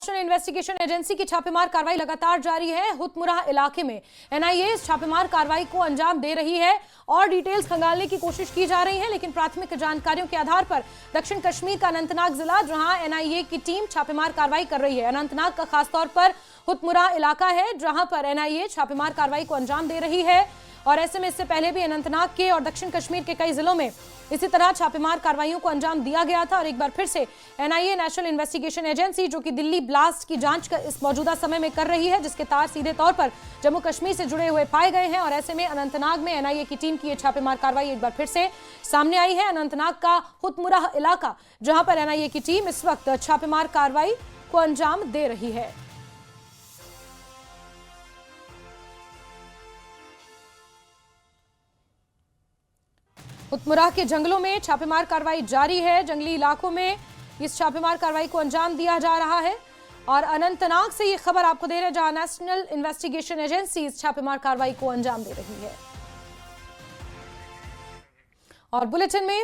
National investigation agency की छापेमार कार्रवाई लगातार जारी है। हुतमुरा इलाके में एनआईए इस छापेमार कार्रवाई को अंजाम दे रही है और डिटेल्स खंगालने की कोशिश की जा रही है, लेकिन प्राथमिक जानकारियों के आधार पर दक्षिण कश्मीर का अनंतनाग जिला, जहां एनआईए की टीम छापेमार कार्रवाई कर रही है। अनंतनाग का खासतौर पर हुतमुरा इलाका है, जहां पर एनआईए छापेमार कार्रवाई को अंजाम दे रही है और ऐसे में इससे पहले भी अनंतनाग के और दक्षिण कश्मीर के कई जिलों में इसी तरह छापेमार कार्रवाइयों को अंजाम दिया गया था। और एक बार फिर से एनआईए नेशनल इन्वेस्टिगेशन एजेंसी, जो कि दिल्ली ब्लास्ट की जांच इस मौजूदा समय में कर रही है, जिसके तार सीधे तौर पर जम्मू कश्मीर से जुड़े हुए पाए गए हैं। और ऐसे में अनंतनाग में एनआईए की टीम की यह छापेमार कार्रवाई एक बार फिर से सामने आई है। अनंतनाग का हुतमुरा इलाका, जहां पर एनआईए की टीम इस वक्त छापेमार कार्रवाई को अंजाम दे रही है। हुतमुरा के जंगलों में छापेमार कार्रवाई जारी है। जंगली इलाकों में इस छापेमार कार्रवाई को अंजाम दिया जा रहा है और अनंतनाग से ये खबर आपको दे रहे हैं, जहां नेशनल इन्वेस्टिगेशन एजेंसी इस छापेमार कार्रवाई को अंजाम दे रही है। और बुलेटिन में